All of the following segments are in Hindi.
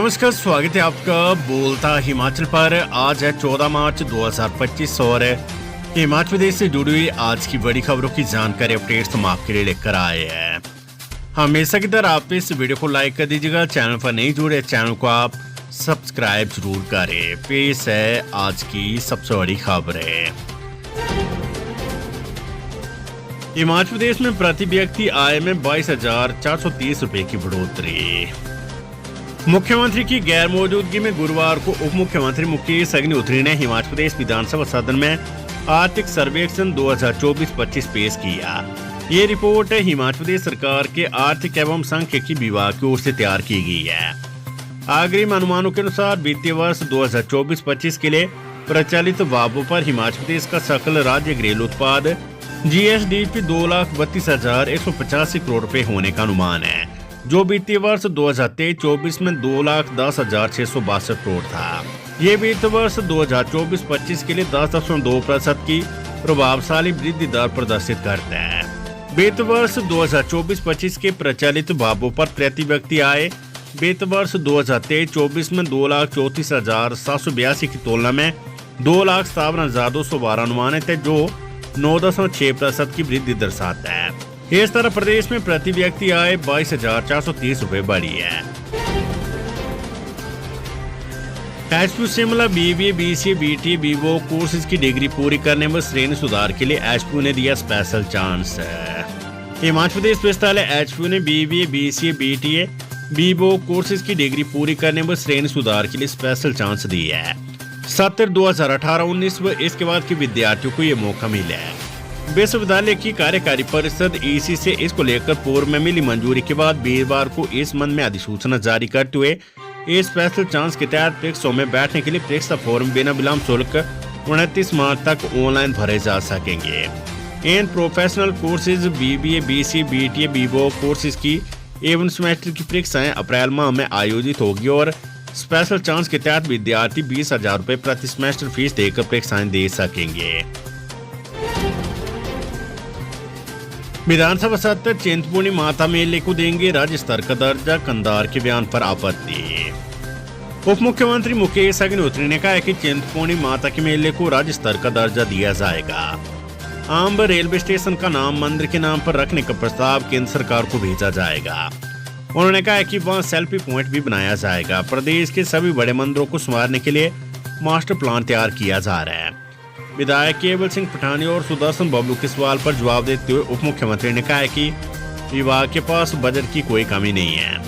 नमस्कार, स्वागत है आपका बोलता हिमाचल पर। आज है 14 मार्च 2025 और हिमाचल प्रदेश से जुड़ी हुई आज की बड़ी खबरों की जानकारी अपडेट्स हम आपके लिए लेकर आए हैं। हमेशा की तरह आप इस वीडियो को लाइक कर दीजिएगा। चैनल पर नहीं जुड़े चैनल को आप सब्सक्राइब जरूर करें। पेश है आज की सबसे बड़ी खबरें। हिमाचल प्रदेश में प्रति व्यक्ति आय में 22,430 रुपए की बढ़ोतरी। मुख्यमंत्री की गैर मौजूदगी में गुरुवार को उप मुख्यमंत्री मुकेश अग्निहोत्री ने हिमाचल प्रदेश विधानसभा सदन में आर्थिक सर्वेक्षण 2024-25 पेश किया। ये रिपोर्ट हिमाचल प्रदेश सरकार के आर्थिक एवं सांख्यिकी विभाग की ओर से तैयार की गई है। अग्रिम अनुमानों के अनुसार वित्तीय वर्ष 2024-25 के लिए प्रचलित भावों पर हिमाचल प्रदेश का सकल राज्य घरेलू उत्पाद GSDP 2,32,185 करोड़ रुपए होने का अनुमान है, जो वित्तीय वर्ष 2023-24 में 2,10,662 करोड़ था। ये वित्तीय वर्ष 2024-25 के लिए 10.2% की प्रभावशाली वृद्धि दर प्रदर्शित करता है। वित्तीय वर्ष 2024-25 के प्रचलित भावों पर प्रति व्यक्ति आय वित्तीय वर्ष 2023-24 में 2,34,782 की तुलना में 2,57,212 अनुमानित है, जो 9.6% की वृद्धि दर्शाता है। इस तरह प्रदेश में प्रति व्यक्ति आय 22,430 रुपए बढ़ी है। HPU Shimla BBA, BCA, BTA, BVO courses की डिग्री पूरी करने में श्रेणी सुधार के लिए एचपीयू ने दिया स्पेशल चांस। हिमाचल प्रदेश विश्वविद्यालय एचपीयू ने BBA, BCA, BTA, BVO courses की डिग्री पूरी करने में श्रेणी सुधार के लिए स्पेशल चांस दी है। सत्र 2018-19 में इसके बाद के विद्यार्थियों को ये मौका मिला है। विश्वविद्यालय की कार्यकारी परिषद EC से इसको लेकर पूर्व में मिली मंजूरी के बाद वीरवार को इस संबंध में अधिसूचना जारी करते हुए इस स्पेशल चांस के तहत परीक्षाओं में बैठने के लिए परीक्षा फॉर्म बिना विलंब शुल्क 29 मार्च तक ऑनलाइन भरे जा सकेंगे। In professional courses BBA, BCA, BTA, BVO courses की एवं सेमेस्टर की परीक्षाएं अप्रैल माह में आयोजित होगी और स्पेशल चांस के तहत विद्यार्थी 20,000 रुपए प्रति सेमेस्टर फीस देकर परीक्षाएं दे सकेंगे। विधानसभा सत्र चिंतपूर्णी माता मेले को देंगे राज्य स्तर का दर्जा, कंधार के बयान पर आपत्ति। उप मुख्यमंत्री मुकेश अग्निहोत्री ने कहा है कि चिंतपूर्णी माता के मेले को राज्य स्तर का दर्जा दिया जाएगा। आम्ब रेलवे स्टेशन का नाम मंदिर के नाम पर रखने का प्रस्ताव केंद्र सरकार को भेजा जाएगा। उन्होंने कहा है कि वहां सेल्फी पॉइंट भी बनाया जाएगा। प्रदेश के सभी बड़े मंदिरों को संवारने के लिए मास्टर प्लान तैयार किया जा रहा है। विधायक केवल सिंह पठानी और सुदर्शन बबलू के सवाल पर जवाब देते हुए उप मुख्यमंत्री ने कहा है कि विभाग के पास बजट की कोई कमी नहीं है।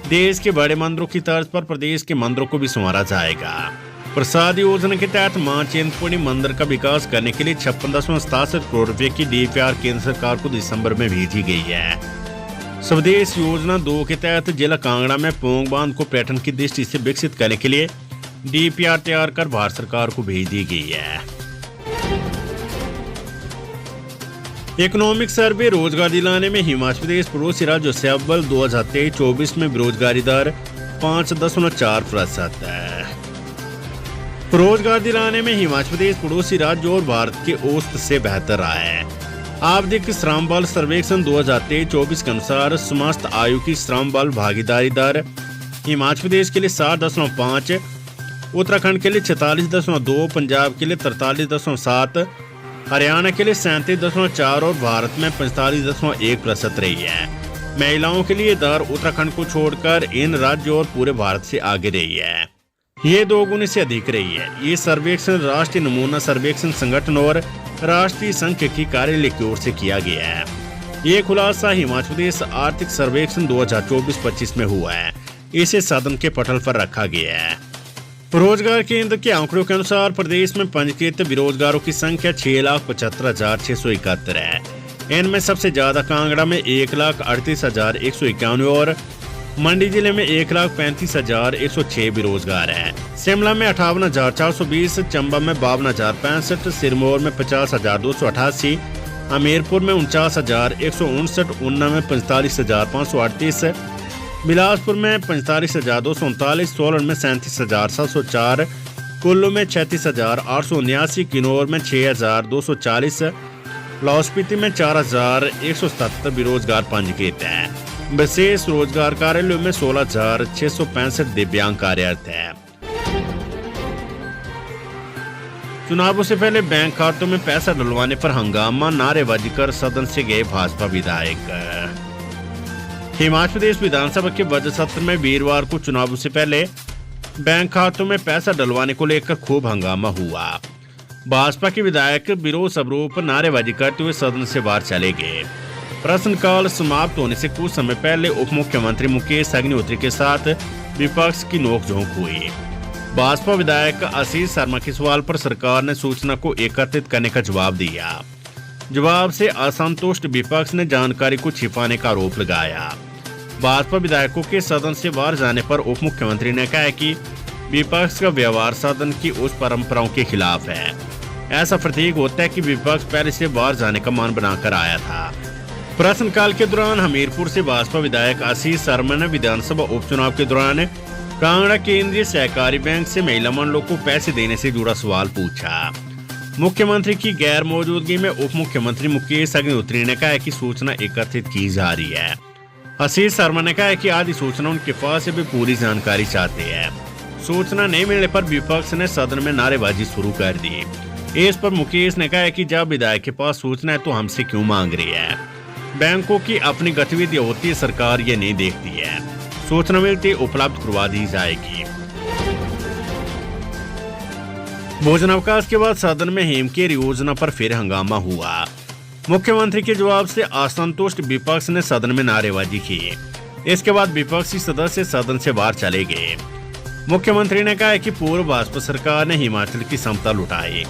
देश के बड़े मंदिरों की तर्ज पर प्रदेश के मंदिरों को भी संवारा जाएगा। प्रसाद योजना के तहत मां चिंतपूर्णी मंदिर का विकास करने के लिए 56.67 करोड़ रुपए की DPR केंद्र सरकार को दिसंबर में भेजी गई है। स्वदेश योजना 2 के तहत जिला कांगड़ा में पोंग बांध को पर्यटन की दृष्टि से विकसित करने के लिए DPR तैयार कर भारत सरकार को भेज दी गई है। इकोनॉमिक सर्वे रोजगार दिलाने में हिमाचल प्रदेश पड़ोसी राज्यों से अव्वल। 2023-24 में बेरोजगारी दर 5.4% है। रोजगार दिलाने में हिमाचल प्रदेश पड़ोसी राज्यों और भारत के औसत से बेहतर रहा है। आवधिक श्रम बल सर्वेक्षण 2023-24 के अनुसार समस्त आयु की श्रम बल भागीदारी दर हिमाचल प्रदेश के लिए 7.5, उत्तराखंड के लिए 46.2, पंजाब के लिए 43.7, हरियाणा के लिए 37.4 और भारत में 45.1% रही है। महिलाओं के लिए दर उत्तराखंड को छोड़कर इन राज्यों और पूरे भारत से आगे रही है। ये 2 गुने से अधिक रही है। ये सर्वेक्षण राष्ट्रीय नमूना सर्वेक्षण संगठन और राष्ट्रीय सांख्यिकी कार्यालय की ओर से किया गया है। ये खुलासा हिमाचल प्रदेश आर्थिक सर्वेक्षण 2024-25 में हुआ है। इसे सदन के पटल पर रखा गया है। रोजगार केंद्र के आंकड़ों के अनुसार प्रदेश में पंजीकृत बेरोजगारों की संख्या 6,75,671 है। इनमें सबसे ज्यादा कांगड़ा में 1,38,191 और मंडी जिले में 1,35,106 बेरोजगार हैं। शिमला में 58,420, चंबा में 52,065, सिरमौर में 50,288, हमीरपुर में 49,159, ऊना में 45,538, बिलासपुर में 45,239, सोलन में 37,704, कुल्लू में 36,879, किन्नौर में 6,240, लाहौल स्पीति में 4,177 बेरोजगार पंजीकृत हैं। विशेष रोजगार कार्यालयों में 16,665 दिव्यांग कार्यरत हैं। चुनावों से पहले बैंक खातों में पैसा डलवाने पर हंगामा, नारेबाजी कर सदन से गए भाजपा विधायक। हिमाचल प्रदेश विधानसभा के बजट सत्र में वीरवार को चुनावों से पहले बैंक खातों में पैसा डलवाने को लेकर खूब हंगामा हुआ। भाजपा के विधायक विरोध समारोह पर नारेबाजी करते हुए सदन से बाहर चले गए। प्रश्नकाल समाप्त होने से कुछ समय पहले उप मुख्यमंत्री मुकेश अग्निहोत्री के साथ विपक्ष की नोकझोंक हुई। भाजपा विधायक आशीष शर्मा के सवाल पर सरकार ने सूचना को एकत्रित करने का जवाब दिया। जवाब से असंतुष्ट विपक्ष ने जानकारी को छिपाने का आरोप लगाया। भाजपा विधायकों के सदन से बाहर जाने पर उप मुख्यमंत्री ने कहा कि विपक्ष का व्यवहार सदन की उस परंपराओं के खिलाफ है। ऐसा प्रतीक होता है कि विपक्ष पहले से बाहर जाने का मान बनाकर आया था। प्रश्नकाल के दौरान हमीरपुर से भाजपा विधायक आशीष शर्मा ने विधानसभा उपचुनाव के दौरान कांगड़ा केंद्रीय सहकारी बैंक से महिला मंडलों को पैसे देने से जुड़ा सवाल पूछा। मुख्यमंत्री की गैर मौजूदगी में उप मुख्यमंत्री मुकेश अग्निहोत्री ने कहा कि सूचना एकत्रित की जा रही है। आशीष शर्मा ने कहा कि आदि सूचना उनके पास भी पूरी जानकारी चाहते हैं। सूचना नहीं मिलने पर विपक्ष ने सदन में नारेबाजी शुरू कर दी। इस पर मुकेश ने कहा कि जब विधायक के पास सूचना है तो हमसे क्यों मांग रही है। बैंकों की अपनी गतिविधियां होती है, सरकार ये नहीं देखती है। सूचना मिलती उपलब्ध करवा दी जाएगी। भोजनावकाश के बाद सदन में हेमकेयर योजना पर फिर हंगामा हुआ। मुख्यमंत्री के जवाब से असंतुष्ट विपक्ष ने सदन में नारेबाजी की। इसके बाद विपक्षी सदस्य सदन से बाहर चले गए। मुख्यमंत्री ने कहा कि पूर्व भाजपा सरकार ने हिमाचल की समता लुटाई।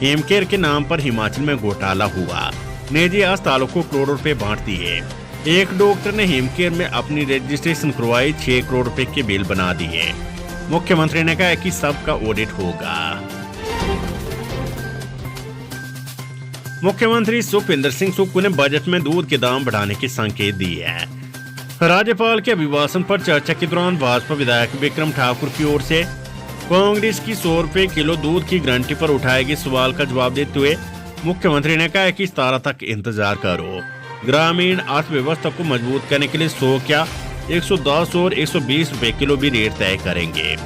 हेमकेयर के नाम पर हिमाचल में घोटाला हुआ। निजी अस्पतालों को करोड़ों रुपए बांट दिए। एक डॉक्टर ने हेमकेयर में अपनी रजिस्ट्रेशन करवाई, 6 करोड़ रुपए के बिल बना दिए। मुख्यमंत्री ने कहा कि सबका ऑडिट होगा। मुख्यमंत्री सुखविंदर सिंह सुक्खू ने बजट में दूध के दाम बढ़ाने के संकेत दिए हैं। राज्यपाल के अभिभाषण पर चर्चा के दौरान भाजपा विधायक विक्रम ठाकुर की ओर से कांग्रेस की 100 रुपए किलो दूध की गारंटी पर उठाए गए सवाल का जवाब देते हुए मुख्यमंत्री ने कहा कि 17 तक इंतजार करो। ग्रामीण अर्थव्यवस्था को मजबूत करने के लिए 100 क्या 110 और 120 रुपए किलो भी रेट तय करेंगे।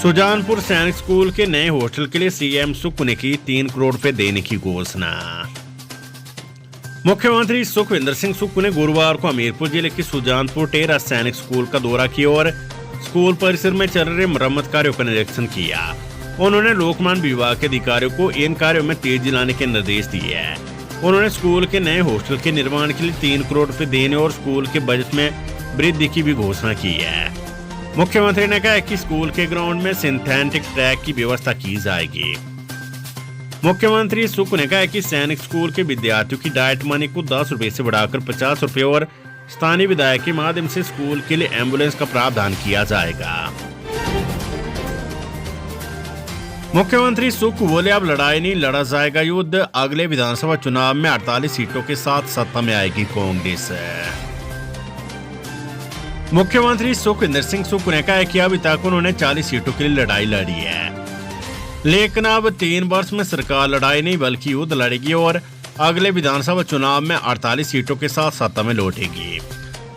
सुजानपुर सैनिक स्कूल के नए हॉस्टल के लिए सीएम सुक्खू ने की 3 करोड़ रुपए देने की घोषणा। मुख्यमंत्री सुखविंदर सिंह सुक्खू ने गुरुवार को हमीरपुर जिले के सुजानपुर टेरा सैनिक स्कूल का दौरा किया और स्कूल परिसर में चल रहे मरम्मत कार्यों का निरीक्षण किया। उन्होंने लोकमान विभाग के अधिकारियों को इन कार्यों में तेजी लाने के निर्देश दिए हैं। उन्होंने स्कूल के नए हॉस्टल के निर्माण के लिए 3 करोड़ रुपए देने और स्कूल के बजट में वृद्धि की भी घोषणा की है। मुख्यमंत्री ने कहा कि स्कूल के ग्राउंड में सिंथेटिक ट्रैक की व्यवस्था की जाएगी। मुख्यमंत्री सुक्खू ने कहा कि सैनिक स्कूल के विद्यार्थियों की डाइट मनी को 10 रुपए से बढ़ाकर 50 रुपए और स्थानीय विधायक के माध्यम से स्कूल के लिए एम्बुलेंस का प्रावधान किया जाएगा। मुख्यमंत्री सुक्खू बोले, अब लड़ाई नहीं लड़ा जाएगा युद्ध। अगले विधानसभा चुनाव में 48 सीटों के साथ सत्ता में आएगी कांग्रेस। मुख्यमंत्री सुखविंदर सिंह सुक्खू ने कहा कि अभी तक उन्होंने 40 सीटों के लिए लड़ाई लड़ी है, लेकिन अब 3 वर्ष में सरकार लड़ाई नहीं बल्कि युद्ध लड़ेगी और अगले विधानसभा चुनाव में 48 सीटों के साथ सत्ता में लौटेगी।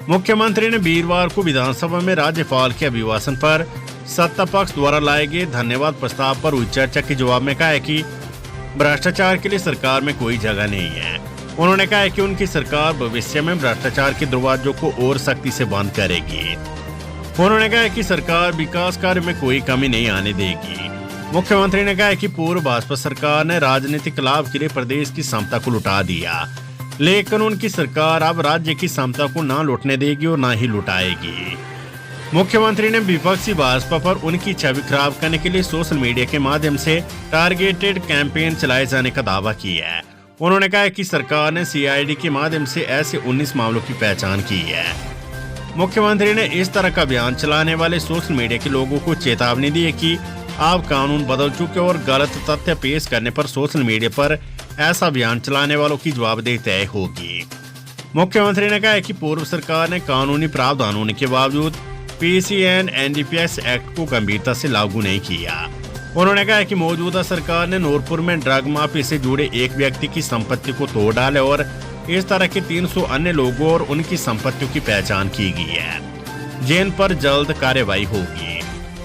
मुख्यमंत्री ने वीरवार को विधानसभा में राज्यपाल के अभिभाषण पर सत्ता पक्ष द्वारा लाए गए धन्यवाद प्रस्ताव पर हुई चर्चा के जवाब में कहा कि भ्रष्टाचार के लिए सरकार में कोई जगह नहीं है। उन्होंने कहा कि उनकी सरकार भविष्य में भ्रष्टाचार के दरवाजों को और सख्ती से बंद करेगी। उन्होंने कहा कि सरकार विकास कार्य में कोई कमी नहीं आने देगी। मुख्यमंत्री ने कहा कि पूर्व भाजपा सरकार ने राजनीतिक लाभ के लिए प्रदेश की समता को लुटा दिया, लेकिन उनकी सरकार अब राज्य की समता को न लुटने देगी और न ही लुटाएगी। मुख्यमंत्री ने विपक्षी भाजपा पर उनकी छवि खराब करने के लिए सोशल मीडिया के माध्यम से टारगेटेड कैंपेन चलाए जाने का दावा किया है। उन्होंने कहा कि सरकार ने सीआईडी के माध्यम से ऐसे 19 मामलों की पहचान की है। मुख्यमंत्री ने इस तरह का अभियान चलाने वाले सोशल मीडिया के लोगों को चेतावनी दी है कि अब कानून बदल चुके और गलत तथ्य पेश करने पर सोशल मीडिया पर ऐसा अभियान चलाने वालों की जवाबदेही तय होगी। मुख्यमंत्री ने कहा कि पूर्व सरकार ने कानूनी प्रावधान होने के बावजूद पीसी एंड एनडीपीएस एक्ट को गंभीरता से लागू नहीं किया। उन्होंने कहा कि मौजूदा सरकार ने नूरपुर में ड्रग माफिया से जुड़े एक व्यक्ति की संपत्ति को तोड़ डाला और इस तरह के 300 अन्य लोगों और उनकी संपत्तियों की पहचान की गई है, जिन पर जल्द कार्रवाई होगी।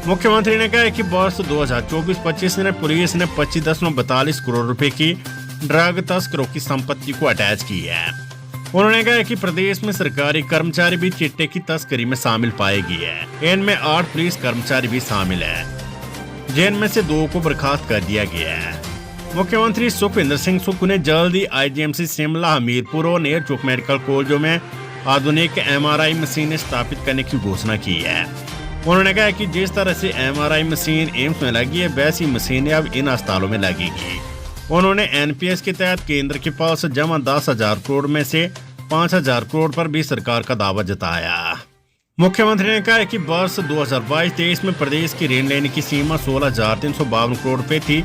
मुख्यमंत्री ने कहा कि वर्ष 2024-25 में पुलिस ने 25.42 करोड़ रुपए की ड्रग तस्करों की संपत्ति को अटैच की है। उन्होंने कहा कि प्रदेश में सरकारी कर्मचारी भी चिट्टे की तस्करी में शामिल पाए गए हैं। इनमें 8 पुलिस कर्मचारी भी शामिल है, जिनमें से 2 को बर्खास्त कर दिया गया है। मुख्यमंत्री सुखविंदर सिंह सुक्खू ने जल्द ही IGMC शिमला, हमीरपुर और नेरचौक मेडिकल कॉलेजों में आधुनिक MRI मशीनें स्थापित करने की घोषणा की है। उन्होंने कहा कि जिस तरह से MRI मशीन एम्स में लगी है, वैसी मशीनें अब इन अस्पतालों में लगेगी। उन्होंने NPS के तहत केंद्र के पास जमा 10,000 करोड़ में से 5,000 करोड़ पर भी सरकार का दावा जताया। मुख्यमंत्री ने कहा कि वर्ष 2022-23 में प्रदेश की ऋण लेने की सीमा 16,352 करोड़ रुपए थी,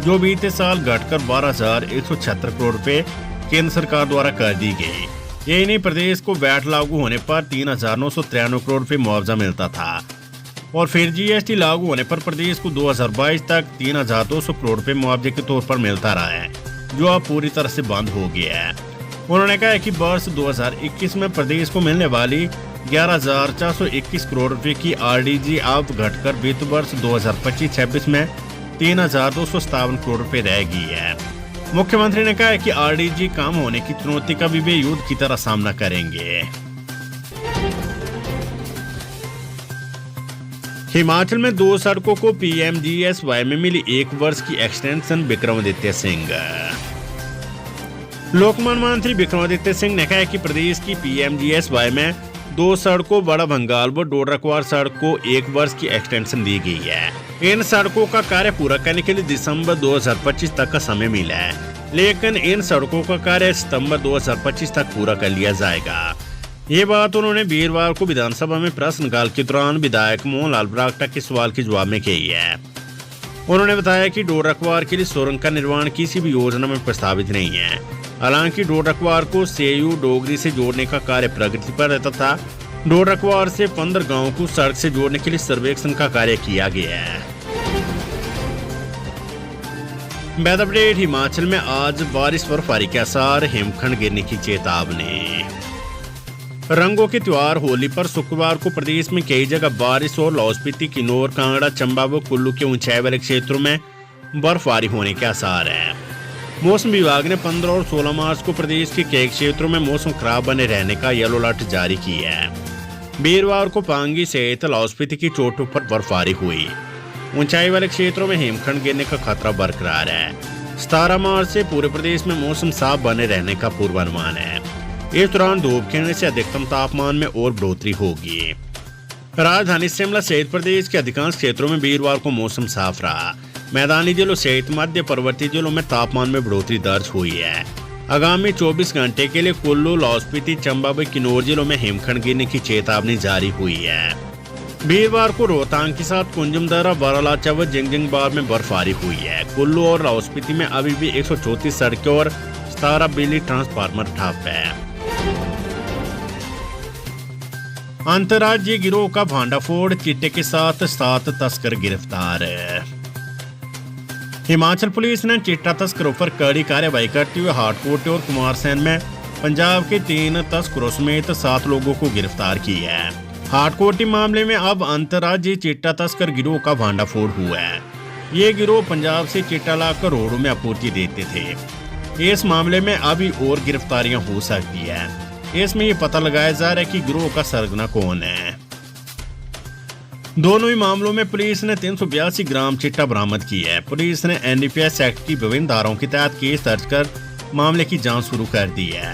जो बीते साल घटकर 12,176 करोड़ रुपए केंद्र सरकार द्वारा कर दी गई। यही नहीं, प्रदेश को वैट लागू होने पर 3,993 करोड़ रुपए मुआवजा मिलता था और फिर GST लागू होने पर प्रदेश को 2022 तक 3,200 करोड़ रुपए मुआवजे के तौर पर मिलता रहा है, जो अब पूरी तरह से बंद हो गया है। उन्होंने कहा कि वर्ष 2021 में प्रदेश को मिलने वाली 11,421 करोड़ रुपए की RDG अब घटकर वित्त वर्ष 2025-26 में 3,257 करोड़ रुपए रह गई है। मुख्यमंत्री ने कहा कि RDG कम होने की चुनौती का भी वे युद्ध की तरह सामना करेंगे। हिमाचल में 2 सड़कों को PMGSY में मिली 1 वर्ष की एक्सटेंशन। विक्रमादित्य सिंह। लोक निर्माण मंत्री विक्रमादित्य सिंह ने कहा कि प्रदेश की PMGSY में 2 सड़कों बड़ा भंगाल व डोडरा-क्वार सड़क को 1 वर्ष की एक्सटेंशन दी गई है। इन सड़कों का कार्य पूरा करने के लिए दिसंबर 2025 तक का समय मिला है, लेकिन इन सड़कों का कार्य सितंबर 2025 तक पूरा कर लिया जाएगा। ये बात उन्होंने वीरवार को विधानसभा में प्रश्नकाल के दौरान विधायक मोहनलाल ब्राक्टा के सवाल के जवाब में कही है। उन्होंने बताया कि डोडरा-क्वार के लिए सुरंग का निर्माण किसी भी योजना में प्रस्तावित नहीं है। हालांकि डोडरा-क्वार को सेयू डोगरी से जोड़ने का कार्य प्रगति पर है तथा डोडरा-क्वार से 15 गांवों को सड़क से जोड़ने के लिए सर्वेक्षण का कार्य किया गया है। Weather update. हिमाचल में आज बारिश बर्फबारी के आसार, हिमखंड गिरने की चेतावनी। रंगों के त्योहार होली पर शुक्रवार को प्रदेश में कई जगह बारिश और लाहौल स्पीति, किन्नौर, कांगड़ा, चंबा व कुल्लू के ऊंचाई वाले क्षेत्रों में बर्फबारी होने के आसार हैं। मौसम विभाग ने 15 और 16 मार्च को प्रदेश के कई क्षेत्रों में मौसम खराब बने रहने का येलो अलर्ट जारी किया है। वीरवार को पांगी सहित लाहौल स्पीति की चोटों पर बर्फबारी हुई। ऊंचाई वाले क्षेत्रों में हिमखंड गिरने का खतरा बरकरार है। 17 मार्च से पूरे प्रदेश में मौसम साफ बने रहने का पूर्वानुमान है। इस दौरान धूप खिलने से अधिकतम तापमान में और बढ़ोतरी होगी। राजधानी शिमला सहित प्रदेश के अधिकांश क्षेत्रों में वीरवार को मौसम साफ रहा। मैदानी जिलों सहित मध्य पर्वतीय जिलों में तापमान में बढ़ोतरी दर्ज हुई है। आगामी 24 घंटे के लिए कुल्लू, लाहौल स्पीति, चंबा व किन्नौर जिलों में हिमखंड गिरने की चेतावनी जारी हुई है। वीरवार को रोहतांग के साथ कुंजम दर्रा, बारालाचा व जिंगजिंगबार में बर्फबारी हुई है। कुल्लू और लाहौल स्पीति में अभी भी 134 सड़कें और 17 बिजली ट्रांसफार्मर ठप है। अंतर्राज्यीय गिरोह का भांडाफोड़, चिट्टे के साथ 7 तस्कर गिरफ्तार। हिमाचल पुलिस ने चिट्टा तस्करों पर कड़ी कार्रवाई करते हुए हाटकोटे और कुमारसैन में पंजाब के 3 तस्करों समेत 7 लोगों को गिरफ्तार किया है। हाटकोटी मामले में अब अंतर्राज्यीय चिट्टा तस्कर गिरोह का भांडाफोड़ हुआ है। ये गिरोह पंजाब से चिट्टा लाकर रोडों में आपूर्ति देते थे। इस मामले में अभी और गिरफ्तारियां हो सकती है। इसमें ये पता लगाया जा रहा है कि गिरोह का सरगना कौन है। दोनों ही मामलों में पुलिस ने 382 ग्राम चिट्टा बरामद की है। पुलिस ने NDPS एक्ट की विभिन्न धाराओं के तहत केस दर्ज कर मामले की जांच शुरू कर दी है।